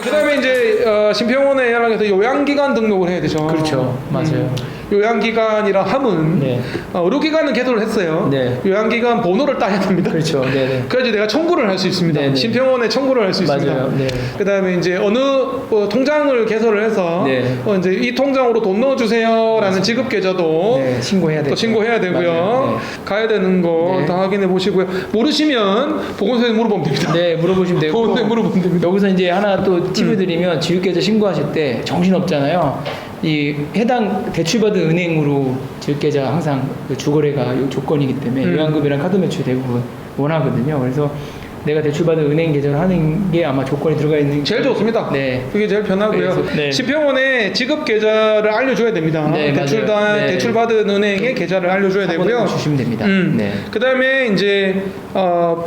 그다음에 이제 심평원에 연락해서 요양기관 등록을 해야 되죠. 그렇죠. 맞아요. 요양기관이라 함은 네. 의료기관은 개설을 했어요. 네. 요양기관 번호를 따야 됩니다. 그렇죠. 네네. 그래야지 내가 청구를 할 수 있습니다. 네네. 심평원에 청구를 할 수 있습니다. 맞아요. 네. 그다음에 이제 어느 통장을 개설을 해서 네. 이제 이 통장으로 돈 넣어주세요라는 지급 계좌도 네, 신고해야 또 되고. 신고해야 되고요. 맞아요. 가야 되는 거 네. 다 확인해 보시고요. 모르시면 보건소에 물어보면 됩니다. 네, 물어보시면 되고. 보건소에 물어보면 됩니다. 여기서 이제 하나 또 팁을 드리면 지급계좌 신고하실 때 정신 없잖아요. 이 해당 대출받은 은행으로 지급계좌 항상 그 주거래가 조건이기 때문에 요양급이랑 카드 매출 대부분 원하거든요. 그래서 내가 대출받은 은행 계좌를 하는 게 아마 조건이 들어가 있는 제일 좋습니다. 네. 그게 제일 편하고요. 그래서, 네. 심평원에 지급 계좌를 알려줘야 됩니다. 네, 맞아요. 네. 대출받은 은행의 계좌를 알려줘야 되고요. 주시면 됩니다. 네. 그다음에 이제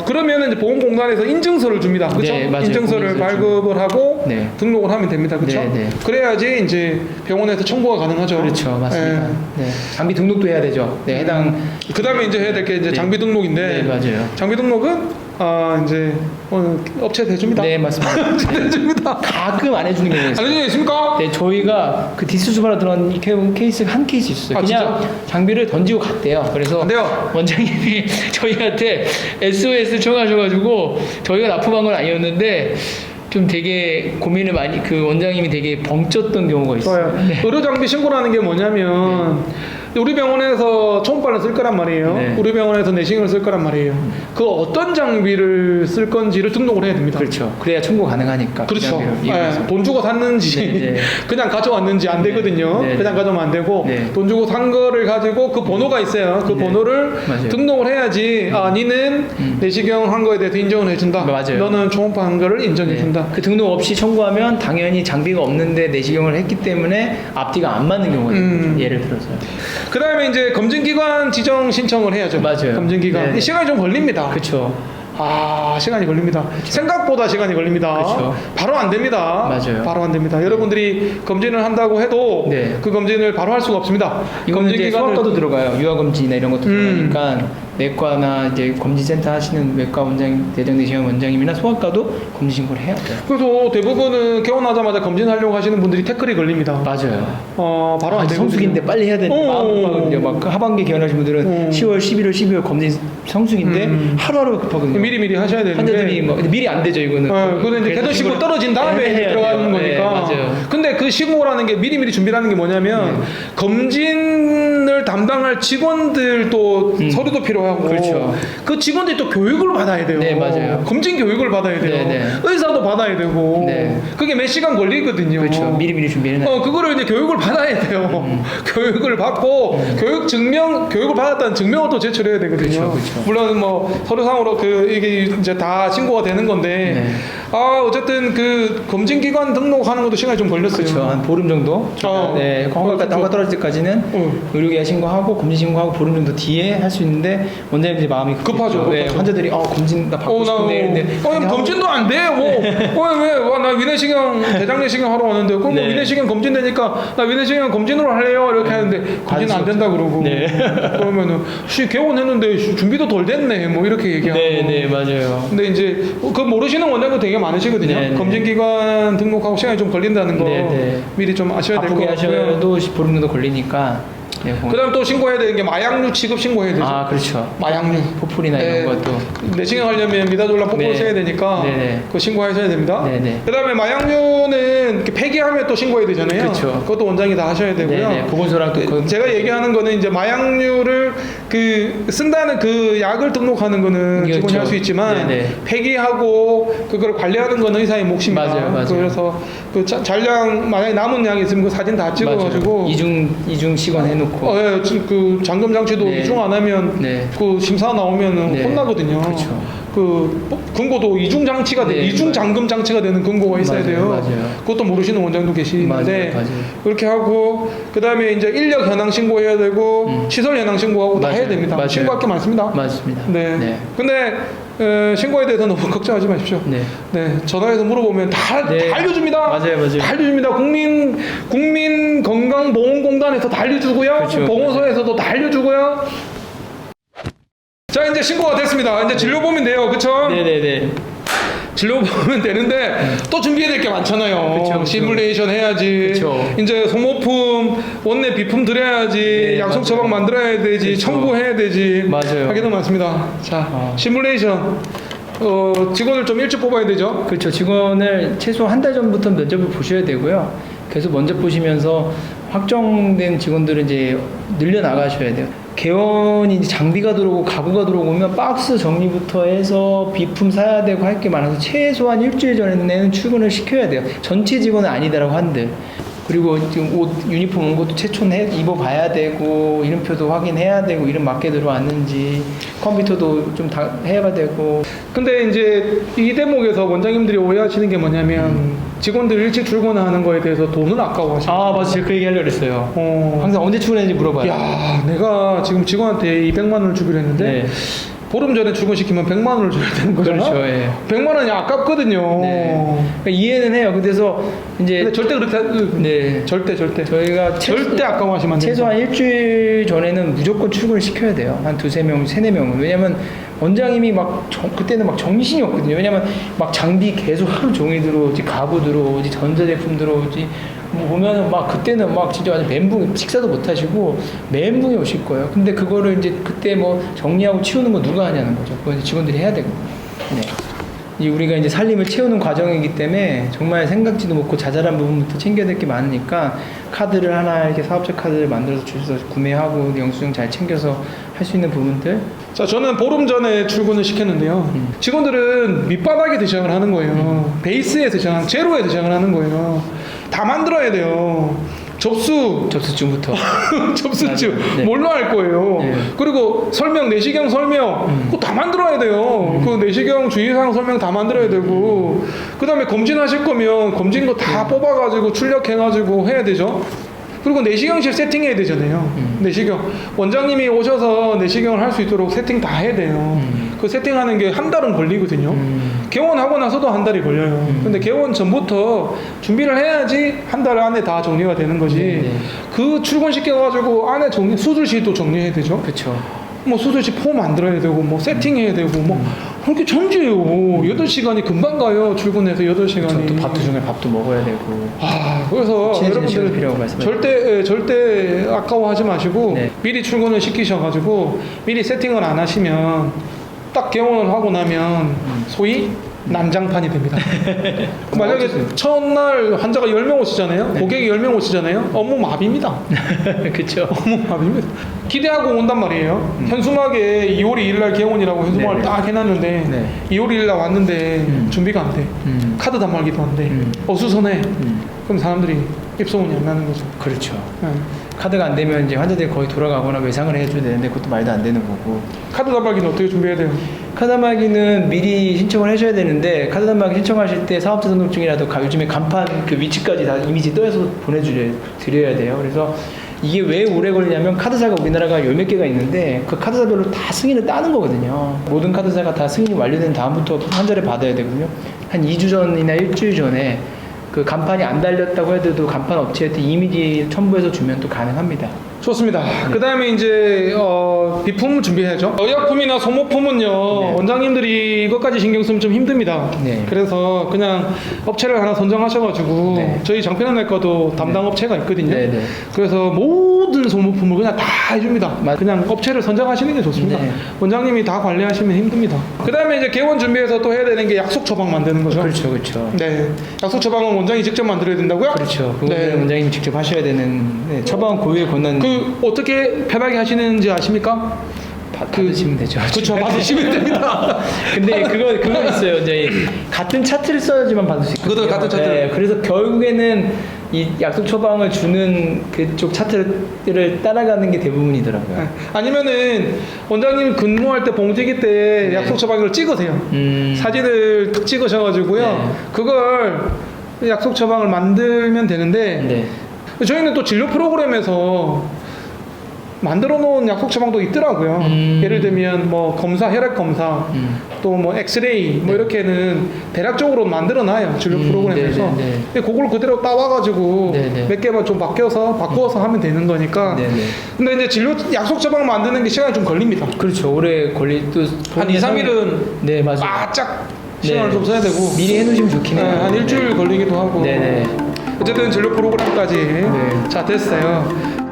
그러면 이제 보건공단에서 인증서를 줍니다. 그렇죠? 네, 맞아요. 인증서를 공인인증서 발급을 하고 네. 등록을 하면 됩니다. 그렇죠? 네, 네. 그래야지 이제 병원에서 청구가 가능하죠. 그렇죠, 맞습니다. 네. 장비 등록도 해야 되죠. 네, 해당. 그다음에 이제 해야 될 게 이제 네. 장비 등록인데 네, 맞아요. 장비 등록은 이제 업체 대줍니다. 네, 맞습니다. 업체 대줍니다. 가끔 안 해주는 경우가 있어요. 안 해주십니까? 네, 저희가 그 디스수바로 들어간 이 케이스 한 케이스 있었어요. 아, 그냥 진짜? 장비를 던지고 갔대요. 그래서 안 돼요. 원장님이 저희한테 SOS 청하셔가지고 저희가 납품한 건 아니었는데 좀 되게 고민을 많이 그 원장님이 되게 벙쪘던 경우가 있어요. 좋아요. 네. 의료 장비 신고라는 게 뭐냐면 우리 병원에서 초음파를 쓸 거란 말이에요. 네. 우리 병원에서 내시경을 쓸 거란 말이에요. 그 어떤 장비를 쓸 건지를 등록을 해야 됩니다. 그렇죠. 그래야 청구 가능하니까. 그 그렇죠. 장비를 이용해서. 예, 돈 주고 샀는지 네, 네. 그냥 가져왔는지 안 되거든요. 네, 네. 그냥 가져오면 안 되고 네. 돈 주고 산 거를 가지고 그 번호가 있어요. 그 네. 번호를 맞아요. 등록을 해야지 니는 내시경 한 거에 대해서 인정을 해준다. 맞아요. 너는 초음파 한 거를 인정해준다. 그 등록 없이 청구하면 당연히 장비가 없는데 내시경을 했기 때문에 앞뒤가 안 맞는 경우가 있죠. 예를 들어서요. 그 다음에 이제 검진기관 지정 신청을 해야죠. 맞아요. 검진기관. 네. 시간이 좀 걸립니다. 그렇죠. 시간이 걸립니다. 생각보다 시간이 걸립니다. 그쵸. 바로 안 됩니다. 맞아요. 바로 안 됩니다. 여러분들이 검진을 한다고 해도 네. 그 검진을 바로 할 수가 없습니다. 이거는 이제 소아과도 들어가요. 유아검진이나 이런 것도 들어가니까 내과나 이제 검진센터 하시는 외과 원장, 대장내시경 원장님이나 소아과도 검진 신고를 해야 돼요. 그래서 대부분은 개원하자마자 검진하려고 하시는 분들이 태클이 걸립니다. 맞아요. 바로 안 되거든요. 성수기인데 빨리 해야 되는데 마음 급하거든요. 막그 하반기 개원하신 분들은 10월, 11월, 12월 검진 성수기인데 하루하루 급하거든요. 미리 하셔야 되는데 환자들이 뭐 근데 미리 안 되죠 이거는. 그거는 이제 그래서 개도 신고 이거를- 떨어진 다음에 네, 해야 들어가는 돼요. 거니까. 네, 맞아요. 근데 그 신고라는 게 미리미리 준비라는 게 뭐냐면 검진을 담당할 직원들도 서류도 필요하고 그렇죠. 그 직원들이 또 교육을 받아야 돼요. 네, 맞아요. 검진 교육을 받아야 돼요. 네, 네. 의사도 받아야 되고. 네. 그게 몇 시간 걸리거든요. 그렇죠. 미리미리 준비해 놔요. 그거를 이제 교육을 받아야 돼요. 교육을 받고 교육을 받았다는 증명을 또 제출해야 되거든요. 그렇죠, 그렇죠. 물론 뭐 서류상으로 이게 이제 다 신고가 되는 건데 네. 어쨌든 그 검진기관 등록하는 것도 시간이 좀 걸렸어요. 그렇죠. 한 보름 정도. 네, 허가가 떨어질 때까지는 의료기관 신고하고 검진 신고하고 보름 정도 뒤에 할 수 있는데 원장님들이 마음이 급하죠, 네, 급하죠. 환자들이 검진 나 받고 싶은데 이랬는데 검진도 안 돼. 나 위내시경 대장내시경 하러 왔는데 그럼 네. 위내시경 검진되니까 나 위내시경 검진으로 할래요 이렇게 하는데 검진 안 된다 그러고 네. 그러면은 개원했는데 준비도 덜 됐네 뭐 이렇게 얘기하고. 네, 맞아요. 근데 이제 그 모르시는 원장도 되게 많으시거든요. 네, 네. 검진기관 등록하고 시간이 좀 걸린다는 거 네, 네. 미리 좀 아셔야 될 것 바쁘게 같고요. 하셔도 보름 정도 걸리니까. 네, 그다음 또 신고해야 되는 게 마약류 취급 신고해야 되죠. 그렇죠. 마약류. 포풀이나 네. 이런 것도. 내시경 하려면 미다졸람 포포를 네. 써야 되니까 네네. 그거 신고하셔야 됩니다. 네네. 그다음에 마약류는 이렇게 폐기하면 또 신고해야 되잖아요. 그렇죠. 그것도 원장이 다 하셔야 되고요. 네네. 보건소랑 또 제가 얘기하는 거는 이제 마약류를 쓴다는 그 약을 등록하는 거는 그렇죠. 기본이 할 수 있지만 네네. 폐기하고 그걸 관리하는 거는 의사의 몫입니다. 맞아요. 그래서 그 잔량 만약에 남은 약이 있으면 그 사진 다 찍어가지고 이중 시관 해놓고. 그 잠금 장치도 네. 이중 안 하면 네. 그 심사 나오면은 네. 혼나거든요. 그렇죠. 금고도 이중 장치가 네, 이중 잠금 장치가 되는 금고가 있어야 맞아요, 돼요. 맞아요. 그것도 모르시는 원장도 계시는데 맞아요. 그렇게 하고 그다음에 이제 인력 현황 신고해야 되고 시설 현황 신고하고 다 맞아요, 해야 됩니다. 맞아요. 신고할 게 많습니다. 맞습니다. 네. 네. 근데 신고에 대해서 너무 걱정하지 마십시오. 네. 네, 전화해서 물어보면 다 네. 알려줍니다. 맞아요. 다 알려줍니다. 국민건강보험공단에서 다 알려주고요. 그렇죠. 보건소에서도 다 알려주고요. 자, 이제 신고가 됐습니다. 이제 진료 보면 돼요. 그쵸? 네네네. 진료 보면 되는데 또 준비해야 될 게 많잖아요. 그쵸. 시뮬레이션 해야지. 그쵸. 이제 소모품, 원내 비품 드려야지. 네, 약속 맞아요. 처방 만들어야 되지. 그쵸. 청구해야 되지. 맞아요. 하기도 많습니다. 자, 시뮬레이션. 직원을 좀 일찍 뽑아야 되죠. 그렇죠. 직원을 최소 한 달 전부터 면접을 보셔야 되고요. 계속 면접 보시면서 확정된 직원들은 이제 늘려 나가셔야 돼요. 개원이 이제 장비가 들어오고 가구가 들어오면 박스 정리부터 해서 비품 사야 되고 할 게 많아서 최소한 일주일 전에는 출근을 시켜야 돼요. 전체 직원은 아니다라고 한들. 그리고 지금 옷 유니폼 온 것도 최초는 입어봐야 되고 이름표도 확인해야 되고 이름 맞게 들어왔는지 컴퓨터도 좀 다 해야 되고. 근데 이제 이 대목에서 원장님들이 오해하시는 게 뭐냐면 직원들 일찍 출근하는 거에 대해서 돈을 아까워하시는 아 맞아, 제가 그 얘기 하려고 그랬어요. 항상 언제 출근했는지 물어봐요. 야, 내가 지금 직원한테 200만 원을 주기로 했는데 네. 보름 전에 출근시키면 100만 원을 줘야 되는 거잖아. 그렇죠. 예. 100만 원이 아깝거든요. 네. 그러니까 이해는 해요. 그래서 이제 근데 절대 그렇게 네. 절대 저희가 절대 아까워하시면 안 돼요. 최소한 일주일 전에는 무조건 출근을 시켜야 돼요. 한 두세 명, 세네 명은. 왜냐면 원장님이 그때는 막 정신이 없거든요. 왜냐면 막 장비 계속 하루 종일 들어오지, 가구 들어오지, 전자제품 들어오지. 뭐 보면은 막 그때는 막 진짜 완전 멘붕, 식사도 못 하시고 멘붕이 오실 거예요. 근데 그거를 이제 그때 뭐 정리하고 치우는 거 누가 하냐는 거죠. 그건 이제 직원들이 해야 되고. 네. 이 우리가 이제 살림을 채우는 과정이기 때문에 정말 생각지도 못고 자잘한 부분부터 챙겨야 될 게 많으니까 카드를 하나 이렇게 사업자 카드를 만들어서 주셔서 구매하고 영수증 잘 챙겨서 할 수 있는 부분들. 자, 저는 보름 전에 출근을 시켰는데요. 직원들은 밑바닥에 시작을 하는 거예요. 베이스에서 시작, 제로에서 시작을 하는 거예요. 다 만들어야 돼요. 접수증부터. 접수증 맞아요. 네. 뭘로 할 거예요. 네. 그리고 설명, 내시경 설명 그거 다 만들어야 돼요. 그 내시경 주의사항 설명 다 만들어야 되고 그 다음에 검진하실 거면 검진 거 다 뽑아가지고 출력해가지고 해야 되죠. 그리고 내시경실 세팅해야 되잖아요. 내시경 원장님이 오셔서 내시경을 할 수 있도록 세팅 다 해야 돼요. 그 세팅하는 게 한 달은 걸리거든요. 개원하고 나서도 한 달이 걸려요. 근데 개원 전부터 준비를 해야지 한 달 안에 다 정리가 되는 거지. 네. 그 출근시켜가지고 안에 수술실도 정리해야 되죠. 그렇죠. 뭐 수술실 폼 만들어야 되고 뭐 세팅해야 되고 뭐 그렇게 전지예요. 8시간이 금방 가요. 출근해서 8시간이. 또 밥도 중에 밥도 먹어야 되고. 그래서 친해지는 시간이 여러분들 필요하고 말씀하셨죠. 절대 아까워하지 마시고 네. 미리 출근을 시키셔가지고 미리 세팅을 안 하시면 딱 개원을 하고 나면 소위 난장판이 됩니다. 만약에 첫날 환자가 10명 오시잖아요. 네. 고객이 10명 오시잖아요. 업무 마비입니다. 그렇죠. 업무 마비입니다. 기대하고 온단 말이에요. 현수막에 2월 2일 날 개원이라고 현수막을 네. 딱 해놨는데 네. 2월 2일 날 왔는데 준비가 안 돼. 카드 단말기도 안 돼. 어수선해. 그럼 사람들이 입소문이 안 나는 거죠. 그렇죠. 네. 카드가 안 되면 이제 환자들이 거의 돌아가거나 외상을 해줘야 되는데 그것도 말도 안 되는 거고. 카드 단말기는 어떻게 준비해야 돼요? 카드 단말기는 미리 신청을 하셔야 되는데 카드 단말기 신청하실 때 사업자 등록증이라도 요즘에 간판 그 위치까지 다 이미지 떠서 보내드려야 돼요. 그래서 이게 왜 오래 걸리냐면 카드사가 우리나라가 10몇 개가 있는데 그 카드사별로 다 승인을 따는 거거든요. 모든 카드사가 다 승인이 완료된 다음부터 환자를 받아야 되거든요. 한 2주 전이나 일주일 전에 그 간판이 안 달렸다고 해도 간판 업체한테 이미지 첨부해서 주면 또 가능합니다. 좋습니다. 그 다음에 이제 비품 준비해야죠. 의약품이나 소모품은요 네. 원장님들이 이것까지 신경 쓰면 좀 힘듭니다. 네. 그래서 그냥 업체를 하나 선정하셔가지고 네. 저희 장편외과도 담당 업체가 있거든요. 네, 네. 그래서 모든 소모품을 그냥 다 해줍니다. 그냥 업체를 선정하시는 게 좋습니다. 네. 원장님이 다 관리하시면 힘듭니다. 그 다음에 이제 개원 준비해서 또 해야 되는 게 약속 처방 만드는 거죠. 그렇죠, 그렇죠. 네. 약속 처방은 원장이 직접 만들어야 된다고요? 그렇죠. 그거는 네. 원장님이 직접 하셔야 되는 처방 고유의 권한. 그 어떻게 편하게 하시는지 아십니까? 받으시면 되죠. 그렇죠. 받으시면 됩니다. 근데 그건 있어요. 이제 같은 차트를 써야지만 받을 수 있거든요. 그것도 같은 차트. 네, 그래서 결국에는 이 약속 처방을 주는 그쪽 차트를 따라가는 게 대부분이더라고요. 아니면은 원장님 근무할 때 봉지기 때 네. 약속 처방을 찍으세요. 사진을 탁 찍으셔가지고요. 네. 그걸 약속 처방을 만들면 되는데 네. 저희는 또 진료 프로그램에서 만들어 놓은 약속 처방도 있더라고요. 예를 들면 뭐 검사, 혈액 검사, 또 뭐 엑스레이 뭐 이렇게는 대략적으로 만들어 놔요. 진료 프로그램에서. 네네네. 근데 그걸 그대로 따와가지고 네네. 몇 개만 좀 바꿔서 하면 되는 거니까. 네네. 근데 이제 진료 약속 처방 만드는 게 시간이 좀 걸립니다. 그렇죠. 오래 걸릴 또 한 2, 3일은 네 맞아요. 바짝 시간을 네. 좀 써야 되고 미리 해놓으시면 좋긴 해요. 한 일주일 걸리기도 하고. 네네. 어쨌든 진료 프로그램까지 자 됐어요.